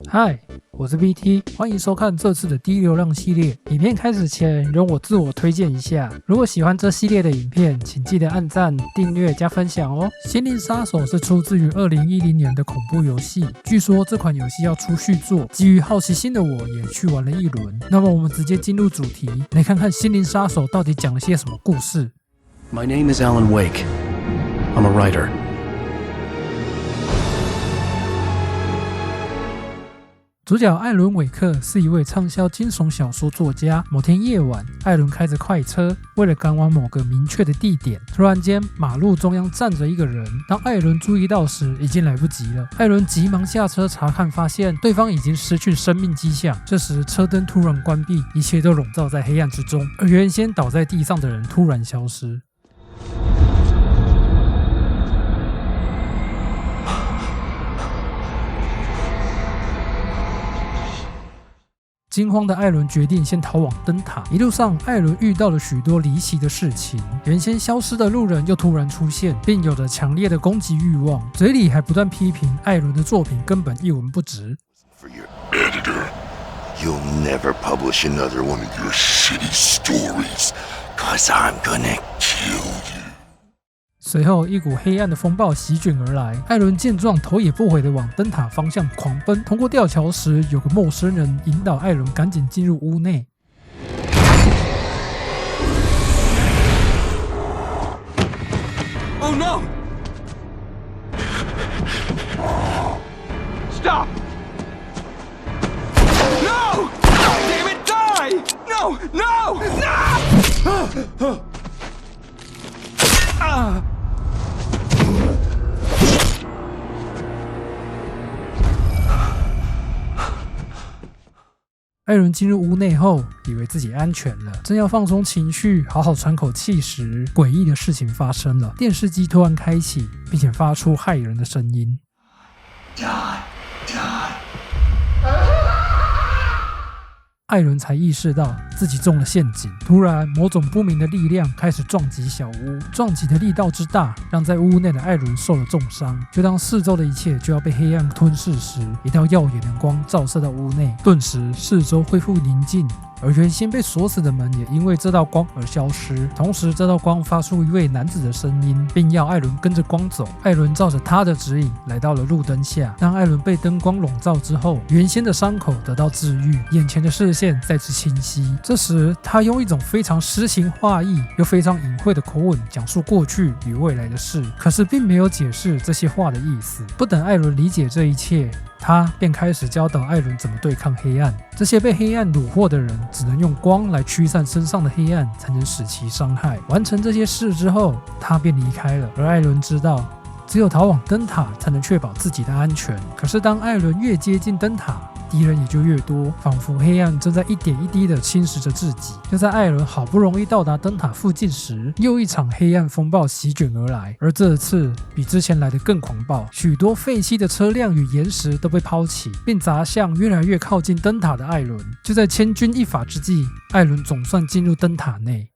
嗨，我是 BT， 欢迎收看这次的低流量系列。影片开始前，容我自我推荐一下，如果喜欢这系列的影片，请记得按赞、订阅加分享哦。心灵杀手是出自于2010年的恐怖游戏，据说这款游戏要出续作，基于好奇心的我也去玩了一轮。那么我们直接进入主题，来看看心灵杀手到底讲了些什么故事。My name is Alan Wake. I'm a writer. 主角艾伦·韦克是一位畅销惊悚小说作家。某天夜晚，艾伦开着快车，为了赶往某个明确的地点，突然间，马路中央站着一个人。当艾伦注意到时，已经来不及了。艾伦急忙下车查看，发现对方已经失去生命迹象。这时，车灯突然关闭，一切都笼罩在黑暗之中，而原先倒在地上的人突然消失。惊慌的艾伦决定先逃往灯塔。一路上，艾伦遇到了许多离奇的事情。原先消失的路人又突然出现，并有着强烈的攻击欲望，嘴里还不断批评艾伦的作品根本一文不值。For your editor, you'll never publish another one of your shitty stories, 'cause I'm gonna kill you. 随后，一股黑暗的风暴席卷而来。艾伦见状，头也不回地往灯塔方向狂奔。通过吊桥时，有个陌生人引导艾伦赶紧进入屋内。Oh no! Stop! No! Damn it, die! No! No! No! 啊！艾伦进入屋内后，以为自己安全了，正要放松情绪，好好喘口气时，诡异的事情发生了。电视机突然开启，并且发出骇人的声音。艾伦才意识到自己中了陷阱。突然，某种不明的力量开始撞击小屋，撞击的力道之大，让在屋内的艾伦受了重伤。就当四周的一切就要被黑暗吞噬时，一道耀眼的光照射到屋内，顿时四周恢复宁静。而原先被锁死的门也因为这道光而消失。同时，这道光发出一位男子的声音，并要艾伦跟着光走。艾伦照着他的指引来到了路灯下。当艾伦被灯光笼罩之后，原先的伤口得到治愈，眼前的视线再次清晰。这时，他用一种非常诗情画意又非常隐晦的口吻讲述过去与未来的事，可是并没有解释这些话的意思。不等艾伦理解这一切，他便开始教导艾伦怎么对抗黑暗。这些被黑暗虏获的人只能用光来驱散身上的黑暗，才能使其伤害。完成这些事之后，他便离开了。而艾伦知道，只有逃往灯塔才能确保自己的安全。可是当艾伦越接近灯塔，敌人也就越多，仿佛黑暗正在一点一滴地侵蚀着自己。就在艾伦好不容易到达灯塔附近时，又一场黑暗风暴席卷而来，而这次比之前来的更狂暴。许多废弃的车辆与岩石都被抛弃，并砸向越来越靠近灯塔的艾伦。就在千钧一发之际，艾伦总算进入灯塔内。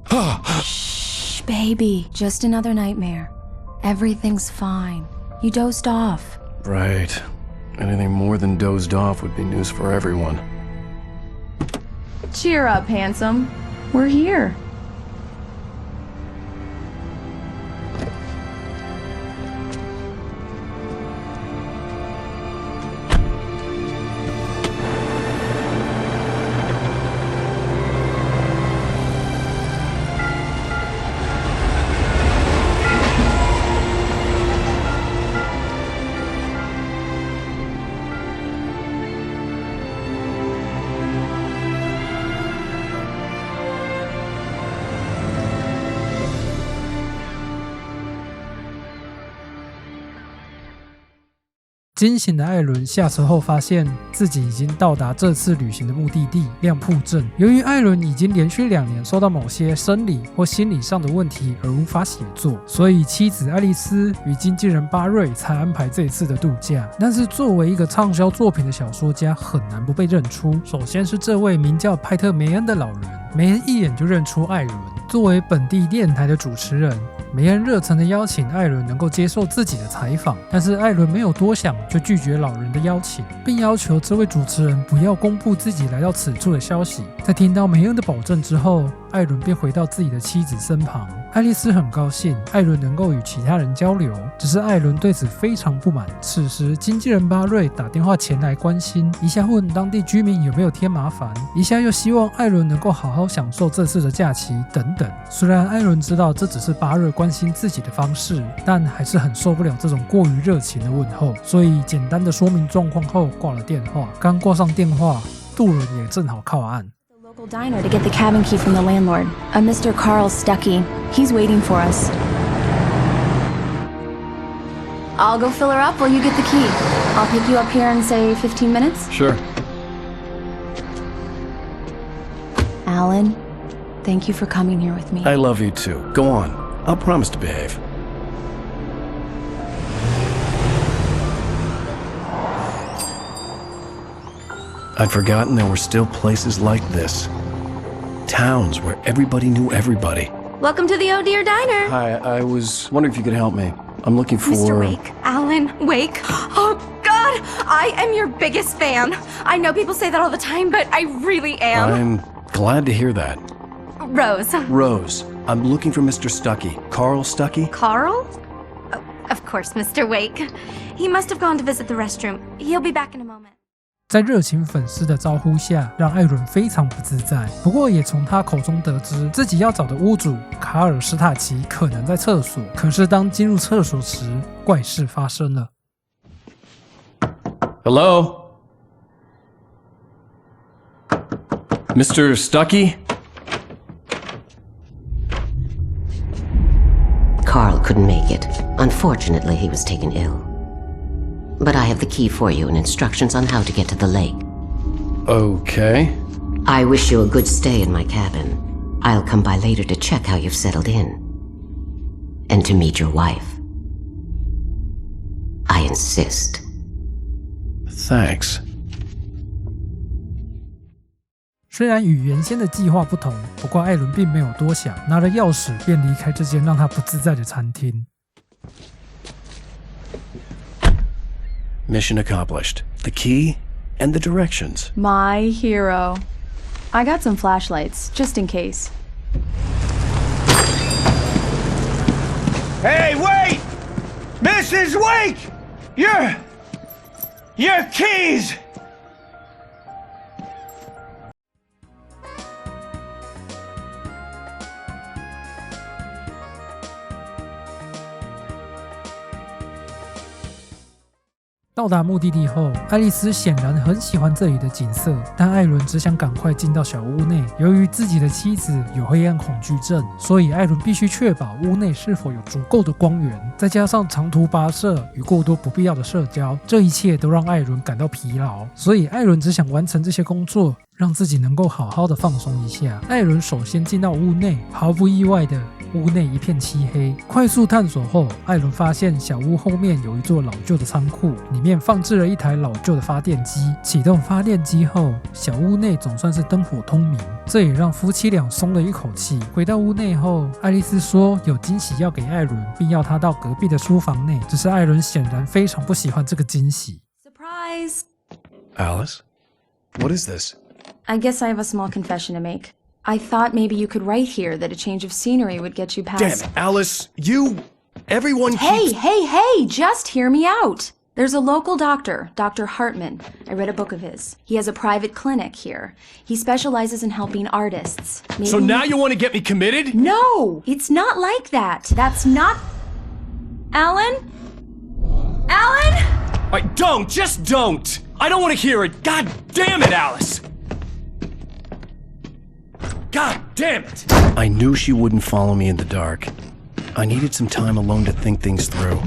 Shh, baby. Just another nightmare. Everything's fine. You dozed off. Right. Anything more than dozed off would be news for everyone. Cheer up, handsome. We're here. 惊醒的艾伦下车后发现自己已经到达这次旅行的目的地亮铺镇。由于艾伦已经连续2年受到某些生理或心理上的问题而无法写作，所以妻子爱丽丝与经纪人巴瑞才安排这一次的度假。但是作为一个畅销作品的小说家，很难不被认出。首先是这位名叫派特梅恩的老人，梅恩一眼就认出艾伦。作为本地电台的主持人，梅恩热诚地邀请艾伦能够接受自己的采访，但是艾伦没有多想就拒绝老人的邀请，并要求这位主持人不要公布自己来到此处的消息。在听到梅恩的保证之后，艾伦便回到自己的妻子身旁。爱丽丝很高兴艾伦能够与其他人交流，只是艾伦对此非常不满。此时经纪人巴瑞打电话前来关心，一下问当地居民有没有添麻烦，一下又希望艾伦能够好好享受这次的假期等等。虽然艾伦知道这只是巴瑞关心自己的方式，但还是很受不了这种过于热情的问候，所以简单的说明状况后挂了电话。刚挂上电话，杜伦也正好靠岸。Local diner to get the cabin key from the landlord, a Mr. Carl Stuckey. He's waiting for us. I'll go fill her up while you get the key. I'll pick you up here in, say, 15 minutes. Sure. Alan, thank you for coming here with me. I love you too. Go on. I'll promise to behave. I'd forgotten there were still places like this. Towns where everybody knew everybody. Welcome to the Oh Dear Diner. Hi, I was wondering if you could help me. I'm looking for... Mr. Wake. Alan Wake. Oh, God. I am your biggest fan. I know people say that all the time, but I really am. I'm glad to hear that. Rose. Rose, I'm looking for Mr. Stuckey. Carl Stuckey? Carl? Oh, of course, Mr. Wake. He must have gone to visit the restroom. He'll be back in a moment. 在热情粉丝的招呼下，让艾伦非常不自在。不过也从他口中得知，自己要找的屋主卡尔斯塔奇可能在厕所。可是当进入厕所时，怪事发生了。Hello? Mr. Stuckey? Carl couldn't make it. Unfortunately, he was taken ill. But I have the key for you and instructions on how to get to the lake. Okay. I wish you a good stay in my cabin. I'll come by later to check how you've settled in. And to meet your wife. I insist. Thanks. 虽然与原先的计划不同，不过艾伦并没有多想，拿了钥匙便离开这间让他不自在的餐厅。Mission accomplished. The key and the directions. My hero. I got some flashlights, just in case. Hey, wait! Mrs. Wake! Your keys! 到达目的地后，爱丽丝显然很喜欢这里的景色，但艾伦只想赶快进到小屋内。由于自己的妻子有黑暗恐惧症，所以艾伦必须确保屋内是否有足够的光源，再加上长途跋涉与过多不必要的社交，这一切都让艾伦感到疲劳。所以艾伦只想完成这些工作，让自己能够好好的放松一下。艾伦首先进到屋内，毫不意外的，屋内一片漆黑。快速探索后，艾伦发现小屋后面有一座老旧的仓库，里面放置了一台老旧的发电机。启动发电机后，小屋内总算是灯火通明，这也让夫妻俩松了一口气。回到屋内后，爱丽丝说有惊喜要给艾伦，并要他到隔壁的书房内。只是艾伦显然非常不喜欢这个惊喜。 Surprise! Alice? What is this? I guess I have a small confession to make. I thought maybe you could write here that a change of scenery would get you past... Damn it, Alice! Everyone Hey, keeps... just hear me out. There's a local doctor, Dr. Hartman. I read a book of his. He has a private clinic here. He specializes in helping artists. Maybe... So now you want to get me committed? No, it's not like that. That's not... Alan? Alan? Just don't! I don't want to hear it! God damn it, Alice! God damn it! I knew she wouldn't follow me in the dark. I needed some time alone to think things through.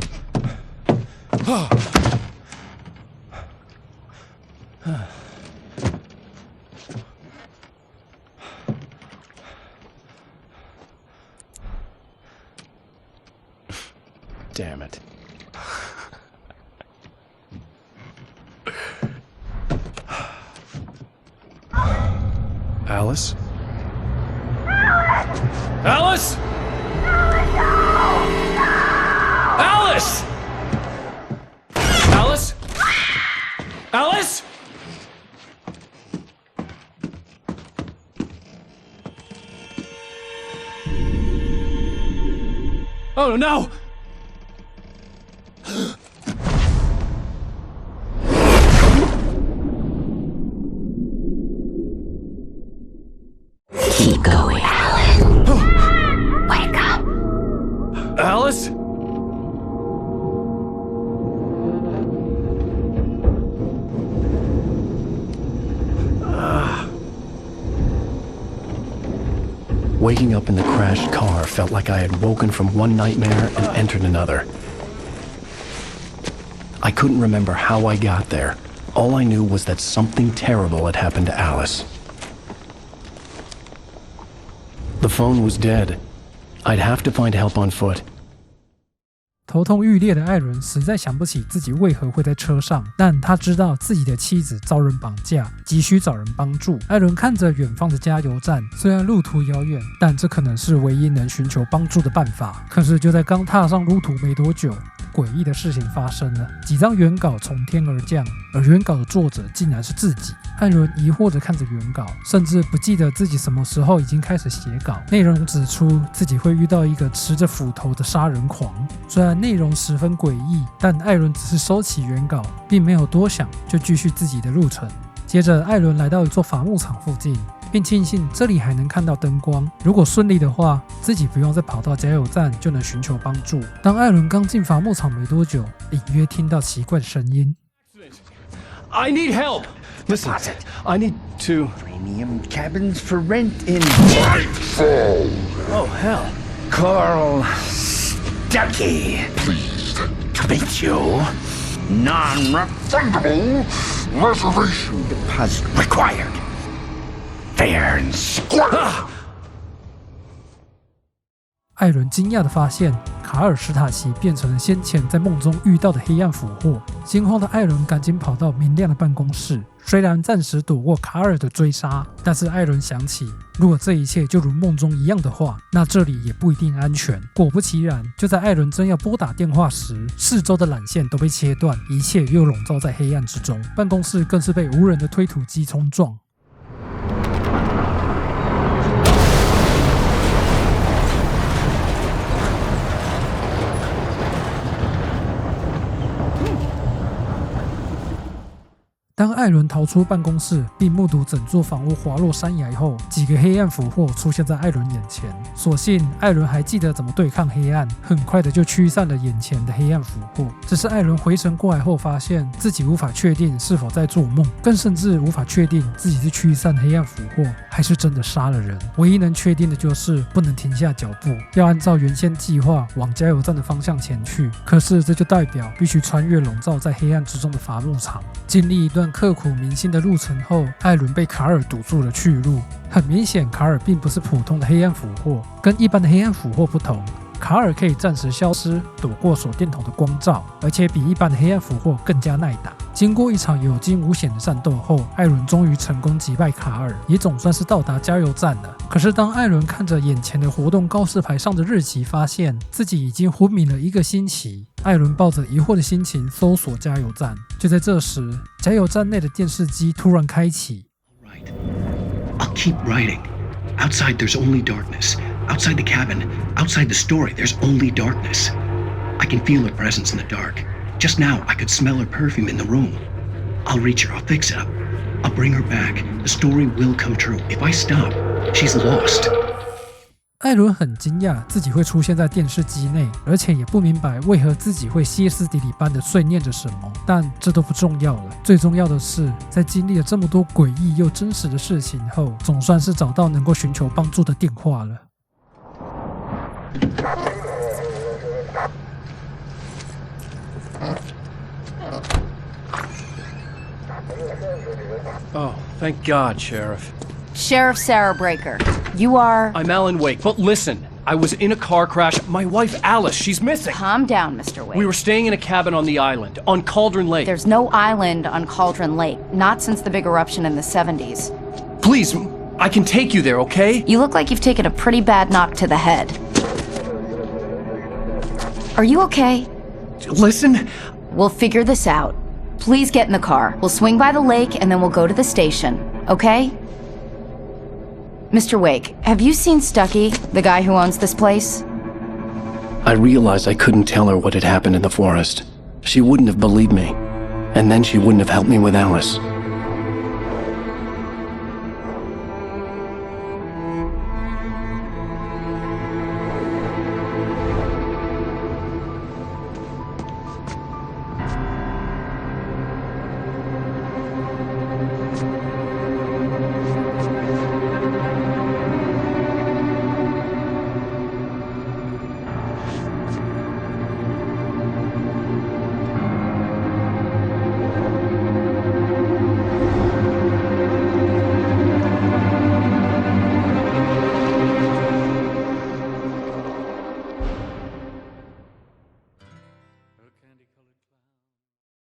Alice? Alice? Alice! Alice? Alice? Oh no! Keep going, Alan. Wake up. Alice? Waking up in the crashed car felt like I had woken from one nightmare and entered another. I couldn't remember how I got there. All I knew was that something terrible had happened to Alice. The phone was dead. I'd have to find help on foot. 头痛欲裂的艾伦实在想不起自己为何会在车上，但他知道自己的妻子遭人绑架，急需找人帮助。艾伦看着远方的加油站，虽然路途遥远，但这可能是唯一能寻求帮助的办法。可是就在刚踏上路途没多久，诡异的事情发生了，几张原稿从天而降，而原稿的作者竟然是自己。艾伦疑惑地看着原稿，甚至不记得自己什么时候已经开始写稿。内容指出自己会遇到一个持着斧头的杀人狂，虽然内容十分诡异，但艾伦只是收起原稿，并没有多想，就继续自己的路程。接着，艾伦来到一座伐木场附近，并庆幸这里还能看到灯光。如果顺利的话，自己不用再跑到加油站就能寻求帮助。当艾伦刚进伐木场没多久，隐约听到奇怪的声音。I need help! Listen, I need to... Premium cabins for rent in Nightfall! Oh, hell. Carl Stuckey. Pleased To meet you. Non-refundable reservation deposit required. Fair and square. 艾伦惊讶地发现，卡尔史塔奇变成了先前在梦中遇到的黑暗俘获。惊慌的艾伦赶紧跑到明亮的办公室，虽然暂时躲过卡尔的追杀，但是艾伦想起，如果这一切就如梦中一样的话，那这里也不一定安全。果不其然，就在艾伦正要拨打电话时，四周的缆线都被切断，一切又笼罩在黑暗之中。办公室更是被无人的推土机冲撞。当艾伦逃出办公室，并目睹整座房屋滑落山崖后，几个黑暗俘获出现在艾伦眼前。所幸艾伦还记得怎么对抗黑暗，很快的就驱散了眼前的黑暗俘获。只是艾伦回神过来后，发现自己无法确定是否在做梦，更甚至无法确定自己是驱散黑暗俘获，还是真的杀了人。唯一能确定的就是不能停下脚步，要按照原先计划往加油站的方向前去。可是这就代表必须穿越笼罩在黑暗之中的伐木场。经历一段刻骨铭心的路程后，艾伦被卡尔堵住了去路。很明显，卡尔并不是普通的黑暗俘获，跟一般的黑暗俘获不同，卡尔可以暂时消失，躲过手电筒的光照，而且比一般的黑暗俘获更加耐打。经过一场有惊无险的战斗后，艾伦终于成功击败卡尔，也总算是到达加油站了。可是当艾伦看着眼前的活动告示牌上的日期，发现自己已经昏迷了1个星期。艾伦抱着疑惑的心情搜索加油站，就在这时，加油站内的电视机突然开启。Right. I'll keep writing. Outside, there's only darkness. Outside the cabin, outside the story, there's only darkness. I can feel her presence in the dark. Just now, I could smell her perfume in the room. I'll reach her. I'll fix it up. I'll bring her back. The story will come true. If I stop, she's lost. 艾伦很惊讶自己会出现在电视机内，而且也不明白为何自己会歇斯底里般的碎念着什么，但这都不重要了。最重要的是，在经历了这么多诡异又真实的事情后，总算是找到能够寻求帮助的电话了。Oh, thank God, Sheriff. Sheriff Sarah Breaker. You are... I'm Alan Wake, but listen. I was in a car crash. My wife, Alice, she's missing. Calm down, Mr. Wake. We were staying in a cabin on the island, on Cauldron Lake. There's no island on Cauldron Lake, not since the big eruption in the 70s. Please, I can take you there, okay? You look like you've taken a pretty bad knock to the head. Are you okay? Listen. We'll figure this out. Please get in the car. We'll swing by the lake and then we'll go to the station, okay? Mr. Wake, have you seen Stucky, the guy who owns this place? I realized I couldn't tell her what had happened in the forest. She wouldn't have believed me. And then she wouldn't have helped me with Alice.